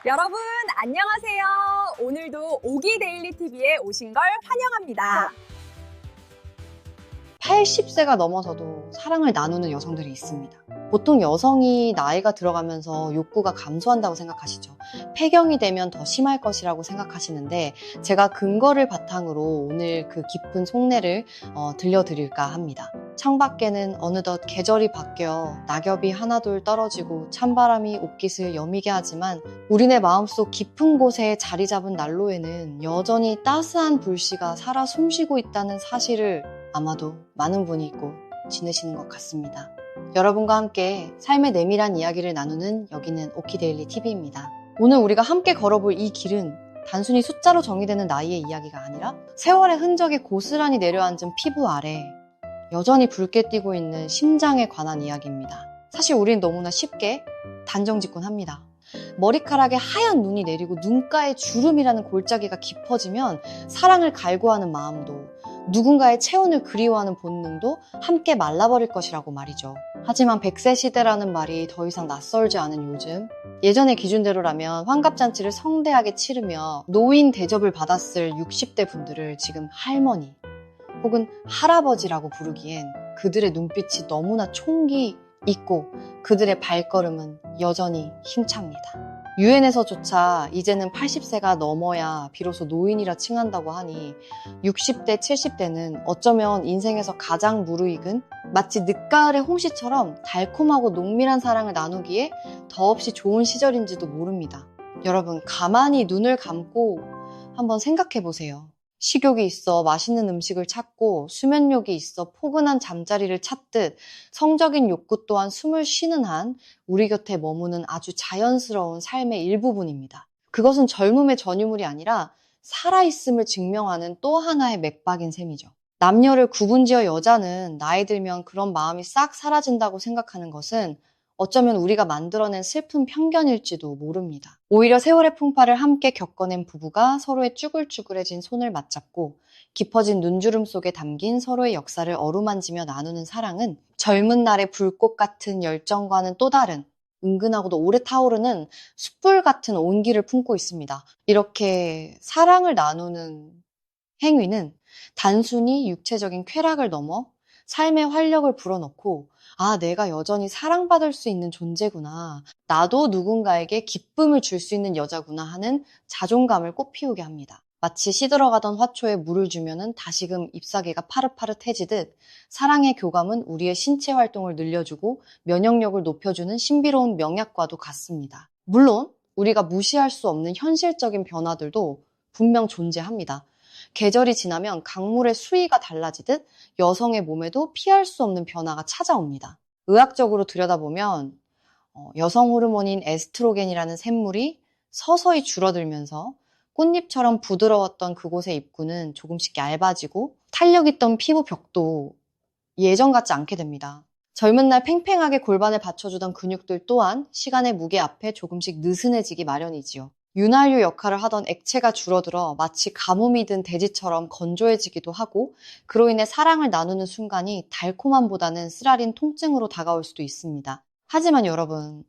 여러분 안녕하세요. 오늘도 오기 데일리 TV에 오신 걸 환영합니다. 80세가 넘어서도 사랑을 나누는 여성들이 있습니다. 보통 여성이 나이가 들어가면서 욕구가 감소한다고 생각하시죠. 폐경이 되면 더 심할 것이라고 생각하시는데 제가 근거를 바탕으로 오늘 그 깊은 속내를 들려드릴까 합니다. 창밖에는 어느덧 계절이 바뀌어 낙엽이 하나둘 떨어지고 찬바람이 옷깃을 여미게 하지만 우리네 마음속 깊은 곳에 자리 잡은 난로에는 여전히 따스한 불씨가 살아 숨쉬고 있다는 사실을 아마도 많은 분이 잊고 지내시는 것 같습니다. 여러분과 함께 삶의 내밀한 이야기를 나누는 여기는 오키데일리 TV입니다. 오늘 우리가 함께 걸어볼 이 길은 단순히 숫자로 정의되는 나이의 이야기가 아니라 세월의 흔적이 고스란히 내려앉은 피부 아래 여전히 붉게 뛰고 있는 심장에 관한 이야기입니다. 사실 우린 너무나 쉽게 단정짓곤합니다. 머리카락에 하얀 눈이 내리고 눈가에 주름이라는 골짜기가 깊어지면 사랑을 갈구하는 마음도 누군가의 체온을 그리워하는 본능도 함께 말라버릴 것이라고 말이죠. 하지만 100세 시대라는 말이 더 이상 낯설지 않은 요즘, 예전의 기준대로라면 환갑잔치를 성대하게 치르며 노인 대접을 받았을 60대 분들을 지금 할머니 혹은 할아버지라고 부르기엔 그들의 눈빛이 너무나 총기 있고 그들의 발걸음은 여전히 힘찹니다. 유엔에서조차 이제는 80세가 넘어야 비로소 노인이라 칭한다고 하니 60대, 70대는 어쩌면 인생에서 가장 무르익은 마치 늦가을의 홍시처럼 달콤하고 농밀한 사랑을 나누기에 더없이 좋은 시절인지도 모릅니다. 여러분, 가만히 눈을 감고 한번 생각해 보세요. 식욕이 있어 맛있는 음식을 찾고 수면욕이 있어 포근한 잠자리를 찾듯 성적인 욕구 또한 숨을 쉬는 한 우리 곁에 머무는 아주 자연스러운 삶의 일부분입니다. 그것은 젊음의 전유물이 아니라 살아있음을 증명하는 또 하나의 맥박인 셈이죠. 남녀를 구분지어 여자는 나이 들면 그런 마음이 싹 사라진다고 생각하는 것은 어쩌면 우리가 만들어낸 슬픈 편견일지도 모릅니다. 오히려 세월의 풍파를 함께 겪어낸 부부가 서로의 쭈글쭈글해진 손을 맞잡고 깊어진 눈주름 속에 담긴 서로의 역사를 어루만지며 나누는 사랑은 젊은 날의 불꽃 같은 열정과는 또 다른 은근하고도 오래 타오르는 숯불 같은 온기를 품고 있습니다. 이렇게 사랑을 나누는 행위는 단순히 육체적인 쾌락을 넘어 삶의 활력을 불어넣고 내가 여전히 사랑받을 수 있는 존재구나. 나도 누군가에게 기쁨을 줄 수 있는 여자구나 하는 자존감을 꽃피우게 합니다. 마치 시들어가던 화초에 물을 주면은 다시금 잎사귀가 파릇파릇해지듯 사랑의 교감은 우리의 신체 활동을 늘려주고 면역력을 높여주는 신비로운 명약과도 같습니다. 물론 우리가 무시할 수 없는 현실적인 변화들도 분명 존재합니다. 계절이 지나면 강물의 수위가 달라지듯 여성의 몸에도 피할 수 없는 변화가 찾아옵니다. 의학적으로 들여다보면 여성 호르몬인 에스트로겐이라는 샘물이 서서히 줄어들면서 꽃잎처럼 부드러웠던 그곳의 입구는 조금씩 얇아지고 탄력 있던 피부 벽도 예전 같지 않게 됩니다. 젊은 날 팽팽하게 골반을 받쳐주던 근육들 또한 시간의 무게 앞에 조금씩 느슨해지기 마련이지요. 윤활유 역할을 하던 액체가 줄어들어 마치 가뭄이 든 대지처럼 건조해지기도 하고 그로 인해 사랑을 나누는 순간이 달콤함보다는 쓰라린 통증으로 다가올 수도 있습니다. 하지만 여러분,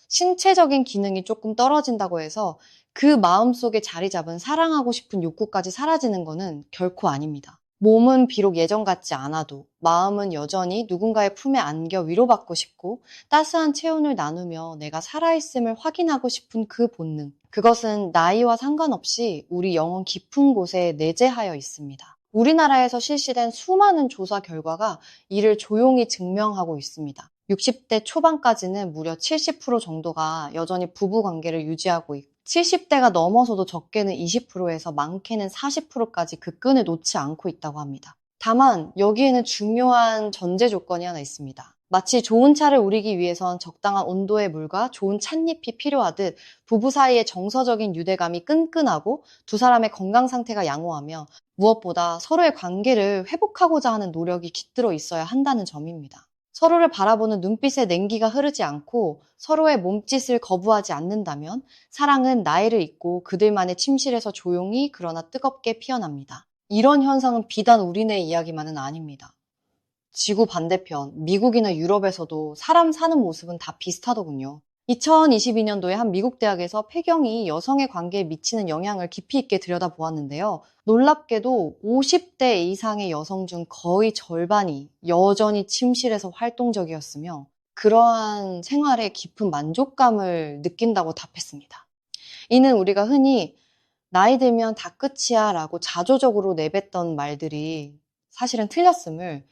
신체적인 기능이 조금 떨어진다고 해서 그 마음속에 자리 잡은 사랑하고 싶은 욕구까지 사라지는 것은 결코 아닙니다. 몸은 비록 예전 같지 않아도 마음은 여전히 누군가의 품에 안겨 위로받고 싶고 따스한 체온을 나누며 내가 살아있음을 확인하고 싶은 그 본능. 그것은 나이와 상관없이 우리 영혼 깊은 곳에 내재하여 있습니다. 우리나라에서 실시된 수많은 조사 결과가 이를 조용히 증명하고 있습니다. 60대 초반까지는 무려 70% 정도가 여전히 부부관계를 유지하고 있고 70대가 넘어서도 적게는 20%에서 많게는 40%까지 그 끈을 놓지 않고 있다고 합니다. 다만 여기에는 중요한 전제 조건이 하나 있습니다. 마치 좋은 차를 우리기 위해선 적당한 온도의 물과 좋은 찻잎이 필요하듯 부부 사이의 정서적인 유대감이 끈끈하고 두 사람의 건강 상태가 양호하며 무엇보다 서로의 관계를 회복하고자 하는 노력이 깃들어 있어야 한다는 점입니다. 서로를 바라보는 눈빛에 냉기가 흐르지 않고 서로의 몸짓을 거부하지 않는다면 사랑은 나이를 잊고 그들만의 침실에서 조용히 그러나 뜨겁게 피어납니다. 이런 현상은 비단 우리네 이야기만은 아닙니다. 지구 반대편, 미국이나 유럽에서도 사람 사는 모습은 다 비슷하더군요. 2022년도에 한 미국 대학에서 폐경이 여성의 관계에 미치는 영향을 깊이 있게 들여다보았는데요. 놀랍게도 50대 이상의 여성 중 거의 절반이 여전히 침실에서 활동적이었으며 그러한 생활에 깊은 만족감을 느낀다고 답했습니다. 이는 우리가 흔히 나이 들면 다 끝이야 라고 자조적으로 내뱉던 말들이 사실은 틀렸음을,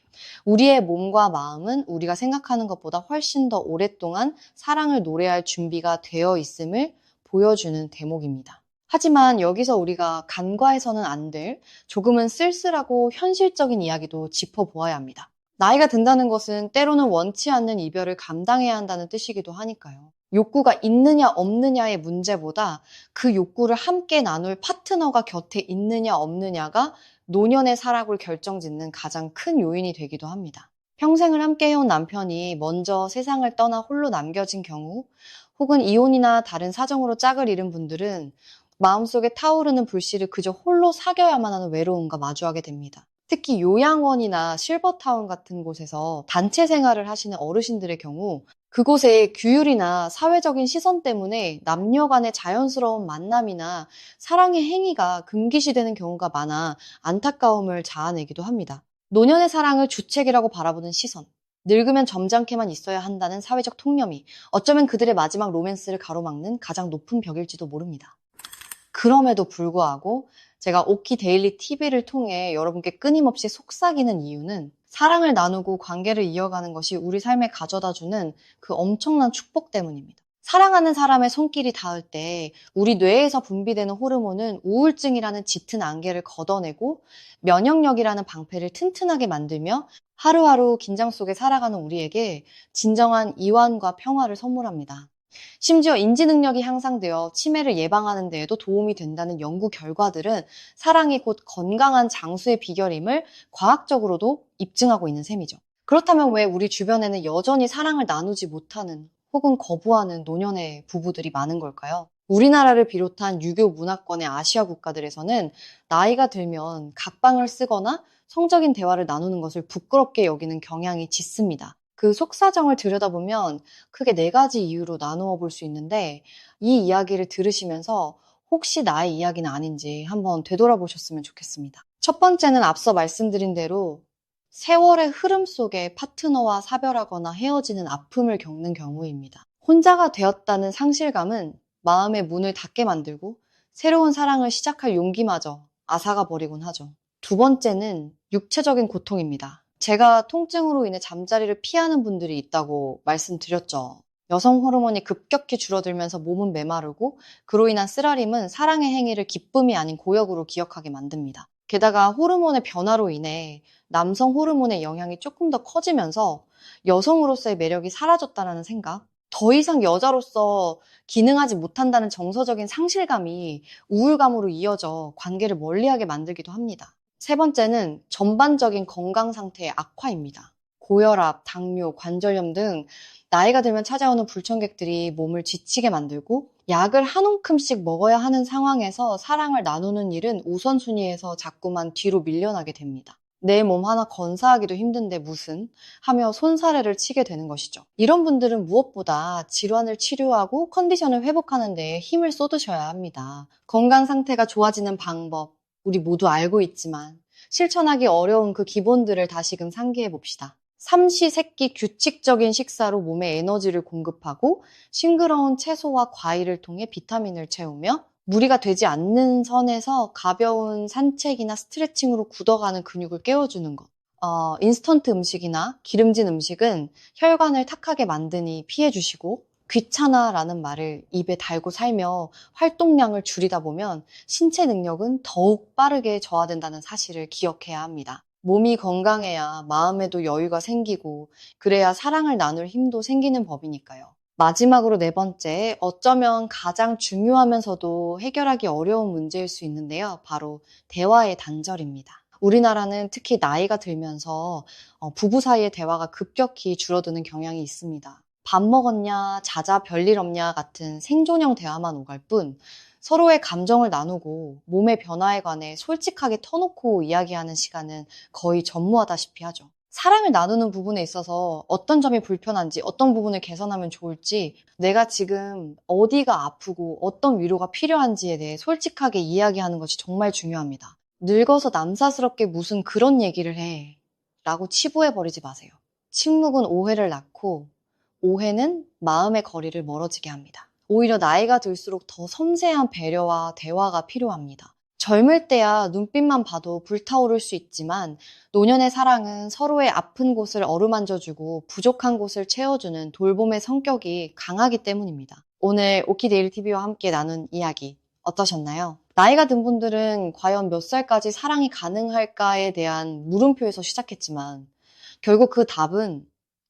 우리의 몸과 마음은 우리가 생각하는 것보다 훨씬 더 오랫동안 사랑을 노래할 준비가 되어 있음을 보여주는 대목입니다. 하지만 여기서 우리가 간과해서는 안 될 조금은 쓸쓸하고 현실적인 이야기도 짚어보아야 합니다. 나이가 든다는 것은 때로는 원치 않는 이별을 감당해야 한다는 뜻이기도 하니까요. 욕구가 있느냐 없느냐의 문제보다 그 욕구를 함께 나눌 파트너가 곁에 있느냐 없느냐가 노년의 사랑을 결정짓는 가장 큰 요인이 되기도 합니다. 평생을 함께 해온 남편이 먼저 세상을 떠나 홀로 남겨진 경우, 혹은 이혼이나 다른 사정으로 짝을 잃은 분들은 마음속에 타오르는 불씨를 그저 홀로 사겨야만 하는 외로움과 마주하게 됩니다. 특히 요양원이나 실버타운 같은 곳에서 단체 생활을 하시는 어르신들의 경우 그곳의 규율이나 사회적인 시선 때문에 남녀 간의 자연스러운 만남이나 사랑의 행위가 금기시되는 경우가 많아 안타까움을 자아내기도 합니다. 노년의 사랑을 주책이라고 바라보는 시선, 늙으면 점잖게만 있어야 한다는 사회적 통념이 어쩌면 그들의 마지막 로맨스를 가로막는 가장 높은 벽일지도 모릅니다. 그럼에도 불구하고 제가 오키 데일리 TV를 통해 여러분께 끊임없이 속삭이는 이유는 사랑을 나누고 관계를 이어가는 것이 우리 삶에 가져다주는 그 엄청난 축복 때문입니다. 사랑하는 사람의 손길이 닿을 때 우리 뇌에서 분비되는 호르몬은 우울증이라는 짙은 안개를 걷어내고 면역력이라는 방패를 튼튼하게 만들며 하루하루 긴장 속에 살아가는 우리에게 진정한 이완과 평화를 선물합니다. 심지어 인지 능력이 향상되어 치매를 예방하는 데에도 도움이 된다는 연구 결과들은 사랑이 곧 건강한 장수의 비결임을 과학적으로도 입증하고 있는 셈이죠. 그렇다면 왜 우리 주변에는 여전히 사랑을 나누지 못하는 혹은 거부하는 노년의 부부들이 많은 걸까요? 우리나라를 비롯한 유교 문화권의 아시아 국가들에서는 나이가 들면 각방을 쓰거나 성적인 대화를 나누는 것을 부끄럽게 여기는 경향이 짙습니다. 그 속사정을 들여다보면 크게 4가지 이유로 나누어 볼 수 있는데, 이 이야기를 들으시면서 혹시 나의 이야기는 아닌지 한번 되돌아보셨으면 좋겠습니다. 첫 번째는 앞서 말씀드린 대로 세월의 흐름 속에 파트너와 사별하거나 헤어지는 아픔을 겪는 경우입니다. 혼자가 되었다는 상실감은 마음의 문을 닫게 만들고 새로운 사랑을 시작할 용기마저 앗아가 버리곤 하죠. 두 번째는 육체적인 고통입니다. 제가 통증으로 인해 잠자리를 피하는 분들이 있다고 말씀드렸죠. 여성 호르몬이 급격히 줄어들면서 몸은 메마르고 그로 인한 쓰라림은 사랑의 행위를 기쁨이 아닌 고역으로 기억하게 만듭니다. 게다가 호르몬의 변화로 인해 남성 호르몬의 영향이 조금 더 커지면서 여성으로서의 매력이 사라졌다는 생각, 더 이상 여자로서 기능하지 못한다는 정서적인 상실감이 우울감으로 이어져 관계를 멀리하게 만들기도 합니다. 세 번째는 전반적인 건강 상태의 악화입니다. 고혈압, 당뇨, 관절염 등 나이가 들면 찾아오는 불청객들이 몸을 지치게 만들고 약을 한 움큼씩 먹어야 하는 상황에서 사랑을 나누는 일은 우선순위에서 자꾸만 뒤로 밀려나게 됩니다. 내 몸 하나 건사하기도 힘든데 무슨 하며 손사래를 치게 되는 것이죠. 이런 분들은 무엇보다 질환을 치료하고 컨디션을 회복하는 데 힘을 쏟으셔야 합니다. 건강 상태가 좋아지는 방법, 우리 모두 알고 있지만 실천하기 어려운 그 기본들을 다시금 상기해 봅시다. 삼시세끼 규칙적인 식사로 몸에 에너지를 공급하고 싱그러운 채소와 과일을 통해 비타민을 채우며 무리가 되지 않는 선에서 가벼운 산책이나 스트레칭으로 굳어가는 근육을 깨워주는 것. 인스턴트 음식이나 기름진 음식은 혈관을 탁하게 만드니 피해주시고, 귀찮아라는 말을 입에 달고 살며 활동량을 줄이다 보면 신체 능력은 더욱 빠르게 저하된다는 사실을 기억해야 합니다. 몸이 건강해야 마음에도 여유가 생기고 그래야 사랑을 나눌 힘도 생기는 법이니까요. 마지막으로 4번째, 어쩌면 가장 중요하면서도 해결하기 어려운 문제일 수 있는데요. 바로 대화의 단절입니다. 우리나라는 특히 나이가 들면서 부부 사이의 대화가 급격히 줄어드는 경향이 있습니다. 밥 먹었냐, 자자, 별일 없냐 같은 생존형 대화만 오갈 뿐 서로의 감정을 나누고 몸의 변화에 관해 솔직하게 터놓고 이야기하는 시간은 거의 전무하다시피 하죠. 사랑을 나누는 부분에 있어서 어떤 점이 불편한지, 어떤 부분을 개선하면 좋을지, 내가 지금 어디가 아프고 어떤 위로가 필요한지에 대해 솔직하게 이야기하는 것이 정말 중요합니다. 늙어서 남사스럽게 무슨 그런 얘기를 해 라고 치부해버리지 마세요. 침묵은 오해를 낳고 오해는 마음의 거리를 멀어지게 합니다. 오히려 나이가 들수록 더 섬세한 배려와 대화가 필요합니다. 젊을 때야 눈빛만 봐도 불타오를 수 있지만 노년의 사랑은 서로의 아픈 곳을 어루만져주고 부족한 곳을 채워주는 돌봄의 성격이 강하기 때문입니다. 오늘 오키데일TV와 함께 나눈 이야기 어떠셨나요? 나이가 든 분들은 과연 몇 살까지 사랑이 가능할까에 대한 물음표에서 시작했지만 결국 그 답은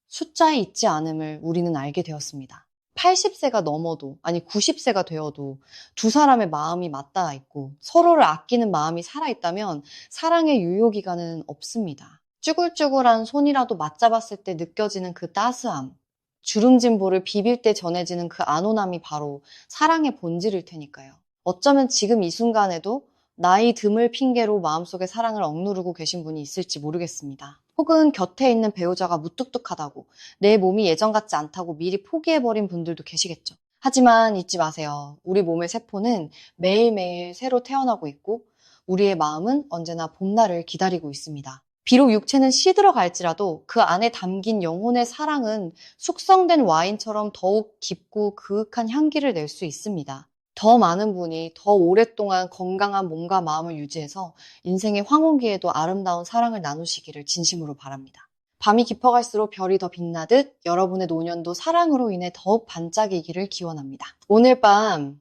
숫자에 있지 않음을 우리는 알게 되었습니다. 80세가 넘어도, 아니 90세가 되어도 두 사람의 마음이 맞닿아 있고 서로를 아끼는 마음이 살아있다면 사랑의 유효기간은 없습니다. 쭈글쭈글한 손이라도 맞잡았을 때 느껴지는 그 따스함, 주름진 볼을 비빌 때 전해지는 그 안온함이 바로 사랑의 본질일 테니까요. 어쩌면 지금 이 순간에도 나이 듦을 핑계로 마음속에 사랑을 억누르고 계신 분이 있을지 모르겠습니다. 혹은 곁에 있는 배우자가 무뚝뚝하다고, 내 몸이 예전 같지 않다고 미리 포기해버린 분들도 계시겠죠. 하지만 잊지 마세요. 우리 몸의 세포는 매일매일 새로 태어나고 있고 우리의 마음은 언제나 봄날을 기다리고 있습니다. 비록 육체는 시들어갈지라도 그 안에 담긴 영혼의 사랑은 숙성된 와인처럼 더욱 깊고 그윽한 향기를 낼 수 있습니다. 더 많은 분이 더 오랫동안 건강한 몸과 마음을 유지해서 인생의 황혼기에도 아름다운 사랑을 나누시기를 진심으로 바랍니다. 밤이 깊어갈수록 별이 더 빛나듯 여러분의 노년도 사랑으로 인해 더욱 반짝이기를 기원합니다. 오늘 밤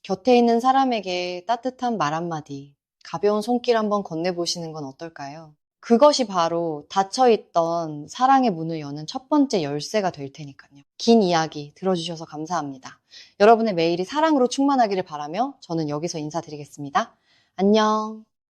곁에 있는 사람에게 따뜻한 말 한마디, 가벼운 손길 한번 건네보시는 건 어떨까요? 그것이 바로 닫혀있던 사랑의 문을 여는 첫 번째 열쇠가 될 테니까요. 긴 이야기 들어주셔서 감사합니다. 여러분의 매일이 사랑으로 충만하기를 바라며 저는 여기서 인사드리겠습니다. 안녕.